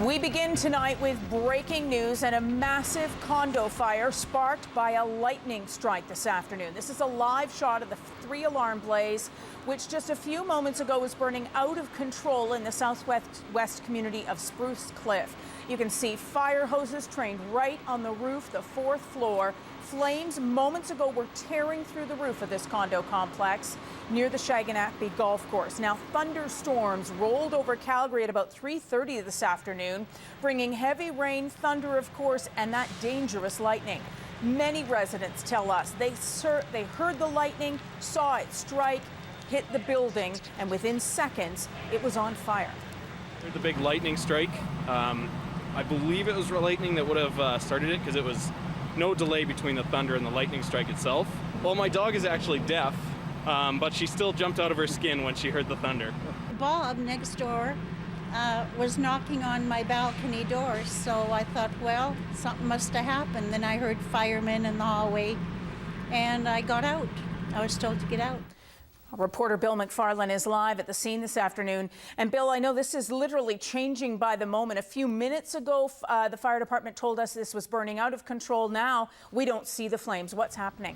We begin tonight with breaking news and a massive condo fire sparked by a lightning strike this afternoon. This is a live shot of the three-alarm blaze, which just a few moments ago was burning out of control in the southwest community of Spruce Cliff. You can see fire hoses trained right on the roof, the fourth floor. Flames moments ago were tearing through the roof of this condo complex near the Shaganakby Golf Course. Now, thunderstorms rolled over Calgary at about 3:30 this afternoon, bringing heavy rain, thunder, of course, and that dangerous lightning. Many residents tell us they heard the lightning, saw it strike, hit the building, and within seconds, it was on fire. The big lightning strike. I believe it was lightning that would have started it because it was no delay between the thunder and the lightning strike itself. Well, my dog is actually deaf, but she still jumped out of her skin when she heard the thunder. Bob next door was knocking on my balcony door, so I thought, well, something must have happened. Then I heard firemen in the hallway, and I got out. I was told to get out. Reporter Bill McFarland is live at the scene this afternoon. And Bill, I know this is literally changing by the moment. A few minutes ago, the fire department told us this was burning out of control. Now we don't see the flames. What's happening?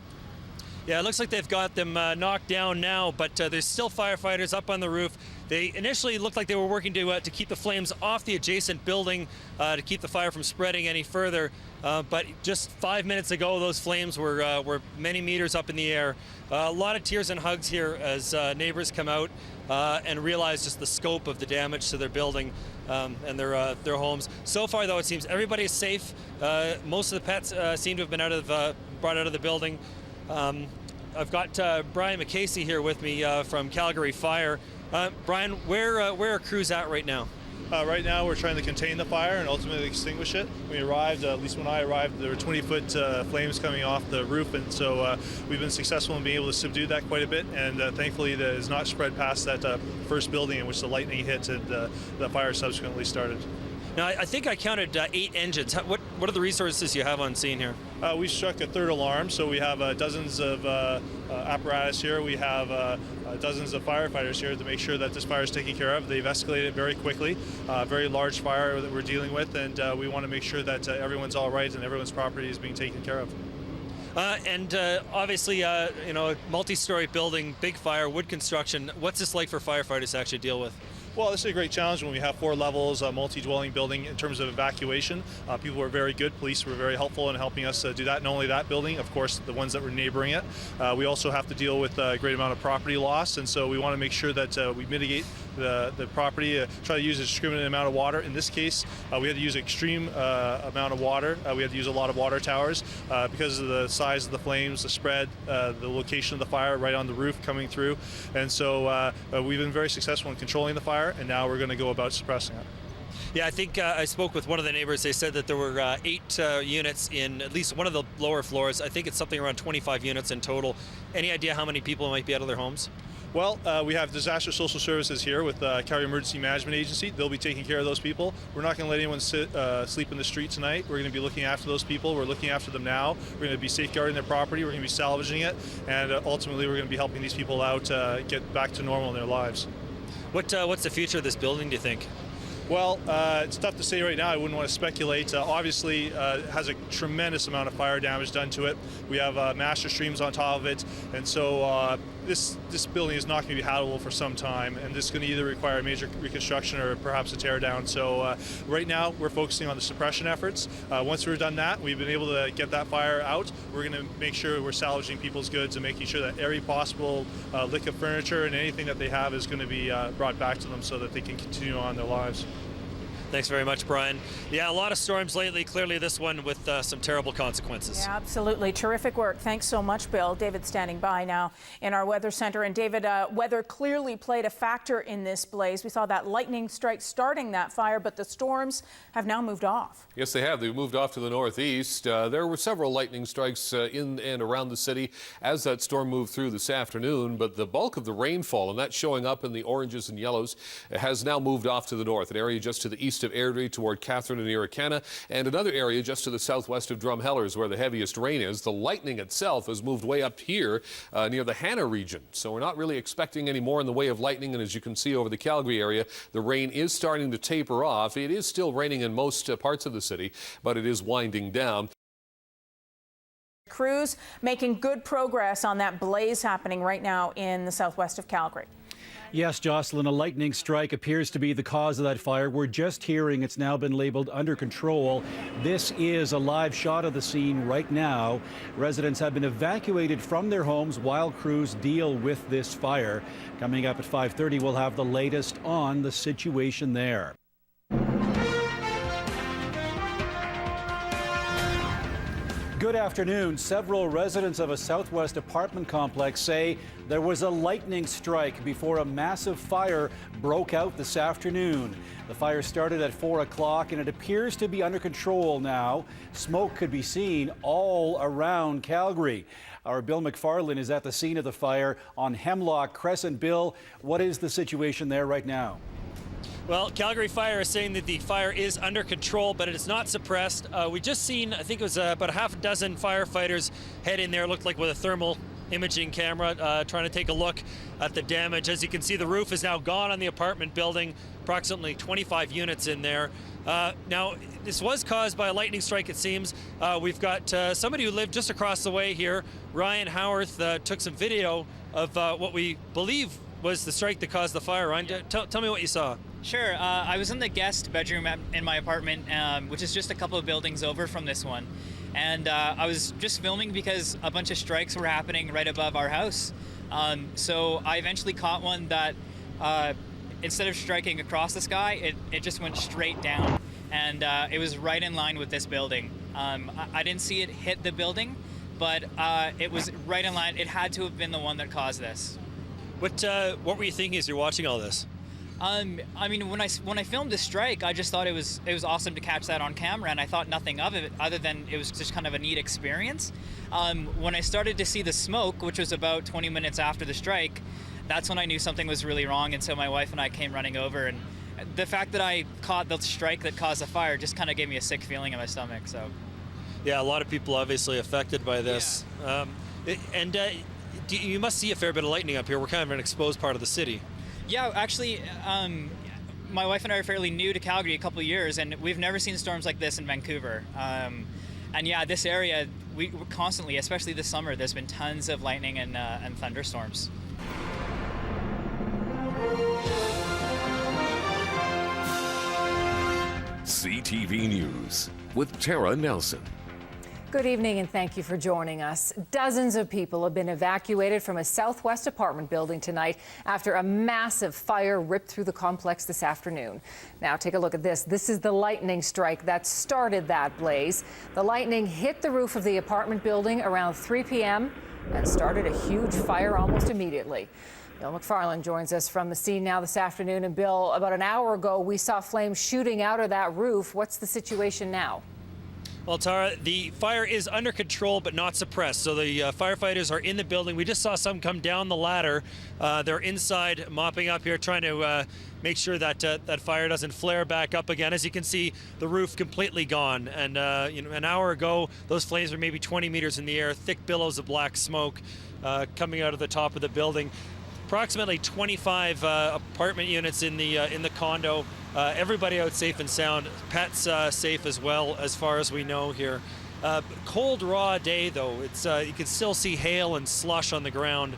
Yeah, it looks like they've got them knocked down now, but there's still firefighters up on the roof. They initially looked like they were working to keep the flames off the adjacent building to keep the fire from spreading any further. But just 5 minutes ago, those flames were many meters up in the air. A lot of tears and hugs here as neighbors come out and realize just the scope of the damage to their building and their homes. So far, though, it seems everybody is safe. Most of the pets seem to have been brought out of the building. I've got Brian McCasey here with me from Calgary Fire. Brian, where are crews at right now? Right now we're trying to contain the fire and ultimately extinguish it. We arrived, at least when I arrived, there were 20-foot flames coming off the roof, and so we've been successful in being able to subdue that quite a bit, and thankfully it has not spread past that first building in which the lightning hit and the fire subsequently started. Now, I think I counted 8 engines. What are the resources you have on scene here? We struck a third alarm, so we have dozens of apparatus here. We have dozens of firefighters here to make sure that this fire is taken care of. They've escalated very quickly. Very large fire that we're dealing with, and we want to make sure that everyone's all right and everyone's property is being taken care of. Obviously, multi-story building, big fire, wood construction. What's this like for firefighters to actually deal with? Well, this is a great challenge when we have 4 levels, a multi-dwelling building. In terms of evacuation, people were very good. Police were very helpful in helping us do that. Not only that building, of course, the ones that were neighboring it. We also have to deal with a great amount of property loss, and so we want to make sure that we mitigate the property, try to use a discriminate amount of water. In this case, we had to use an extreme amount of water. We had to use a lot of water towers because of the size of the flames, the spread, the location of the fire right on the roof coming through. And so we've been very successful in controlling the fire, and now we're going to go about suppressing it. Yeah, I think I spoke with one of the neighbors. They said that there were 8 units in at least one of the lower floors. I think it's something around 25 units in total. Any idea how many people might be out of their homes? Well, we have Disaster Social Services here with Calgary Emergency Management Agency. They'll be taking care of those people. We're not going to let anyone sleep in the street tonight. We're going to be looking after those people. We're looking after them now. We're going to be safeguarding their property. We're going to be salvaging it. And ultimately, we're going to be helping these people out get back to normal in their lives. What's the future of this building, do you think? Well, it's tough to say right now. I wouldn't want to speculate. Obviously, it has a tremendous amount of fire damage done to it. We have master streams on top of it, and so this building is not going to be habitable for some time, and this is going to either require a major reconstruction or perhaps a tear down. So right now, we're focusing on the suppression efforts. Once we've done that, we've been able to get that fire out. We're going to make sure we're salvaging people's goods and making sure that every possible lick of furniture and anything that they have is going to be brought back to them so that they can continue on their lives. Thanks very much, Brian. Yeah, a lot of storms lately. Clearly this one with some terrible consequences. Yeah, absolutely. Terrific work. Thanks so much, Bill. David standing by now in our weather center. And David, weather clearly played a factor in this blaze. We saw that lightning strike starting that fire, but the storms have now moved off. Yes, they have. They've moved off to the northeast. There were several lightning strikes in and around the city as that storm moved through this afternoon, but the bulk of the rainfall, and that's showing up in the oranges and yellows, has now moved off to the north, an area just to the east of Airdrie toward Catherine and Irricana, and another area just to the southwest of Drumhellers where the heaviest rain is. The lightning itself has moved way up here near the Hanna region, so we're not really expecting any more in the way of lightning. And as you can see over the Calgary area, the rain is starting to taper off. It is still raining in most parts of the city, but it is winding down. Crews making good progress on that blaze happening right now in the southwest of Calgary. Yes, Jocelyn, a lightning strike appears to be the cause of that fire. We're just hearing it's now been labeled under control. This is a live shot of the scene right now. Residents have been evacuated from their homes while crews deal with this fire. Coming up at 5:30, we'll have the latest on the situation there. Good afternoon. Several residents of a southwest apartment complex say there was a lightning strike before a massive fire broke out this afternoon. The fire started at 4 o'clock and it appears to be under control now. Smoke could be seen all around Calgary. Our Bill McFarland is at the scene of the fire on Hemlock Crescent. Bill, what is the situation there right now? Well, Calgary Fire is saying that the fire is under control, but it is not suppressed. We just seen, I think it was about a half a dozen firefighters head in there, looked like with a thermal imaging camera, trying to take a look at the damage. As you can see, the roof is now gone on the apartment building, approximately 25 units in there. Now, this was caused by a lightning strike, it seems. We've got somebody who lived just across the way here. Ryan Howarth took some video of what we believe was the strike that caused the fire. Ryan, tell me what you saw. Sure. I was in the guest bedroom in my apartment, which is just a couple of buildings over from this one. And I was just filming because a bunch of strikes were happening right above our house. So I eventually caught one that instead of striking across the sky, it just went straight down. And it was right in line with this building. I didn't see it hit the building, but it was right in line. It had to have been the one that caused this. What were you thinking as you're watching all this? I mean, when I filmed the strike, I just thought it was awesome to catch that on camera, and I thought nothing of it other than it was just kind of a neat experience. When I started to see the smoke, which was about 20 minutes after the strike, that's when I knew something was really wrong, and so my wife and I came running over, and the fact that I caught the strike that caused the fire just kind of gave me a sick feeling in my stomach. So, yeah, a lot of people obviously affected by this. Yeah. You must see a fair bit of lightning up here. We're kind of an exposed part of the city. Yeah, actually, my wife and I are fairly new to Calgary, a couple of years, and we've never seen storms like this in Vancouver. And yeah, this area, we constantly, especially this summer, there's been tons of lightning and thunderstorms. CTV News with Tara Nelson. Good evening and thank you for joining us. Dozens of people have been evacuated from a southwest apartment building tonight after a massive fire ripped through the complex this afternoon. Now take a look at this. This is the lightning strike that started that blaze. The lightning hit the roof of the apartment building around 3 p.m. and started a huge fire almost immediately. Bill McFarland joins us from the scene now this afternoon. And Bill, about an hour ago, we saw flames shooting out of that roof. What's the situation now? Well, Tara, the fire is under control but not suppressed. So the firefighters are in the building. We just saw some come down the ladder. They're inside mopping up here, trying to make sure that that fire doesn't flare back up again. As you can see, the roof completely gone. And an hour ago, those flames were maybe 20 meters in the air, thick billows of black smoke coming out of the top of the building. Approximately 25 apartment units in the condo. Everybody out safe and sound. Pets safe as well, as far as we know here. Cold, raw day though. It's you can still see hail and slush on the ground.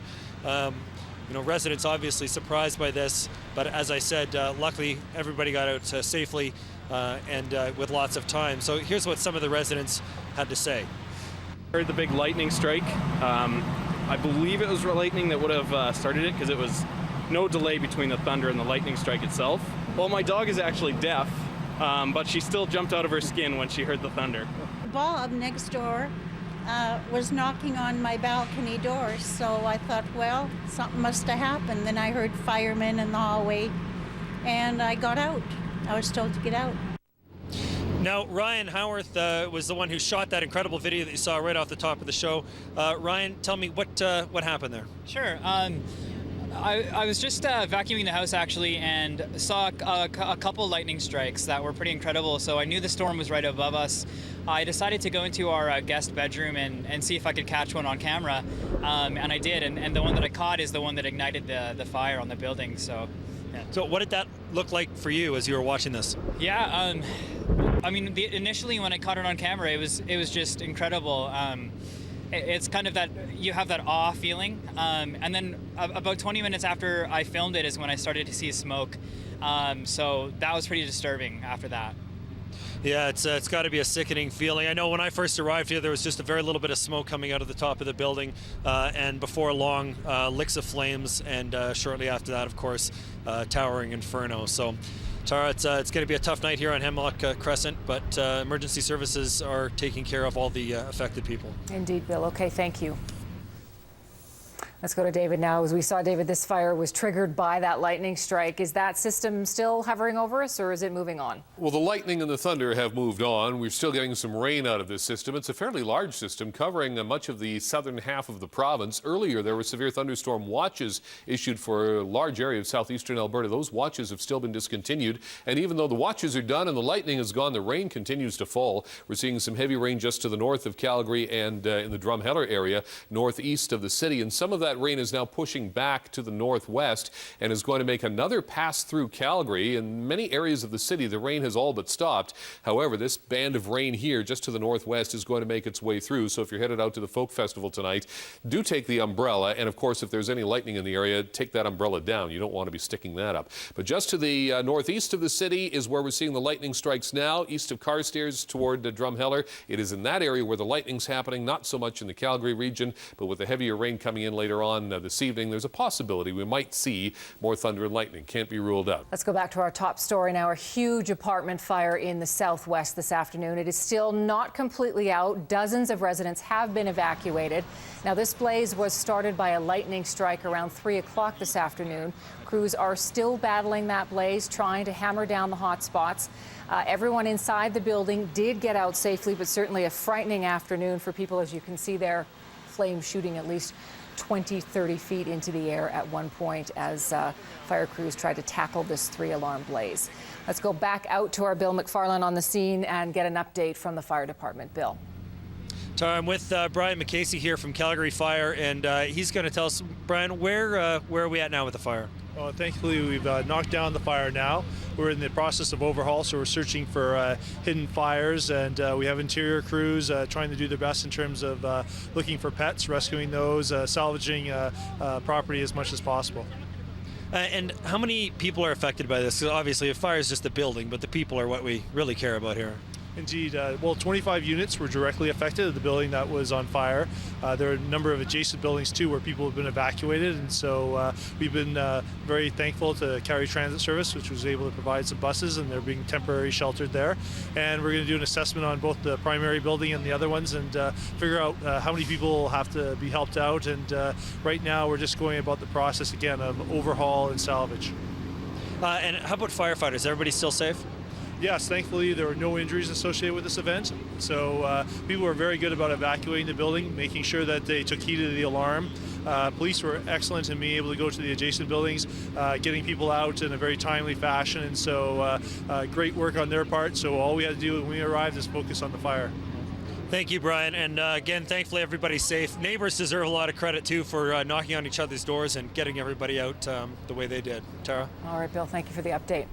Residents obviously surprised by this, but as I said, luckily everybody got out safely and with lots of time. So here's what some of the residents had to say. Heard the big lightning strike. I believe it was lightning that would have started it because it was no delay between the thunder and the lightning strike itself. Well, my dog is actually deaf, but she still jumped out of her skin when she heard the thunder. Bob next door was knocking on my balcony door, so I thought, well, something must have happened. Then I heard firemen in the hallway, and I got out. I was told to get out. Now, Ryan Howarth was the one who shot that incredible video that you saw right off the top of the show. Ryan, tell me what happened there. Sure. I was just vacuuming the house actually, and saw a couple lightning strikes that were pretty incredible. So I knew the storm was right above us. I decided to go into our guest bedroom and see if I could catch one on camera, and I did. And the one that I caught is the one that ignited the fire on the building. So, yeah. So what did that look like for you as you were watching this? Yeah, I mean, initially when I caught it on camera, it was just incredible. It's kind of that you have that awe feeling, and then about 20 minutes after I filmed it is when I started to see smoke. So that was pretty disturbing after that. Yeah, it's got to be a sickening feeling. I know when I first arrived here, there was just a very little bit of smoke coming out of the top of the building, and before long, licks of flames, and shortly after that, of course, towering inferno. So, Tara, it's going to be a tough night here on Hemlock Crescent, but emergency services are taking care of all the affected people. Indeed, Bill. Okay, thank you. Let's go to David now. As we saw, David, this fire was triggered by that lightning strike. Is that system still hovering over us, or is it moving on? Well, the lightning and the thunder have moved on. We're still getting some rain out of this system. It's a fairly large system covering much of the southern half of the province. Earlier, there were severe thunderstorm watches issued for a large area of southeastern Alberta. Those watches have still been discontinued. And even though the watches are done and the lightning is gone, the rain continues to fall. We're seeing some heavy rain just to the north of Calgary and in the Drumheller area, northeast of the city. And some of that rain is now pushing back to the northwest and is going to make another pass through Calgary. In many areas of the city, the rain has all but stopped. However, this band of rain here just to the northwest is going to make its way through. So if you're headed out to the Folk Festival tonight, do take the umbrella. And of course, if there's any lightning in the area, take that umbrella down. You don't want to be sticking that up. But just to the northeast of the city is where we're seeing the lightning strikes now, east of Carstairs toward Drumheller. It is in that area where the lightning's happening, not so much in the Calgary region, but with the heavier rain coming in later on this evening, there's a possibility we might see more thunder and lightning. Can't be ruled out. Let's go back to our top story now. A huge apartment fire in the southwest this afternoon. It is still not completely out. Dozens of residents have been evacuated. Now, this blaze was started by a lightning strike around 3 o'clock this afternoon. Crews are still battling that blaze, trying to hammer down the hot spots. Everyone inside the building did get out safely, but certainly a frightening afternoon for people, as you can see there, flames shooting at least 20, 30 feet into the air at one point as fire crews tried to tackle this 3-alarm blaze. Let's go back out to our Bill McFarland on the scene and get an update from the fire department. Bill. Tara, I'm with Brian McCasey here from Calgary Fire, and he's going to tell us, Brian, where are we at now with the fire? Well, thankfully, we've knocked down the fire now. We're in the process of overhaul, so we're searching for hidden fires, and we have interior crews trying to do their best in terms of looking for pets, rescuing those, salvaging property as much as possible. And how many people are affected by this? 'Cause obviously, a fire is just the building, but the people are what we really care about here. Indeed. Well, 25 units were directly affected at the building that was on fire. There are a number of adjacent buildings, too, where people have been evacuated. And so we've been very thankful to Calgary Transit Service, which was able to provide some buses, and they're being temporarily sheltered there. And we're going to do an assessment on both the primary building and the other ones and figure out how many people have to be helped out. And right now, we're just going about the process, again, of overhaul and salvage. And how about firefighters? Everybody still safe? Yes, thankfully there were no injuries associated with this event. So people were very good about evacuating the building, making sure that they took heed of the alarm. Police were excellent in being able to go to the adjacent buildings, getting people out in a very timely fashion. And so great work on their part. So all we had to do when we arrived is focus on the fire. Thank you, Brian. And again, thankfully everybody's safe. Neighbors deserve a lot of credit, too, for knocking on each other's doors and getting everybody out the way they did. Tara? All right, Bill, thank you for the update.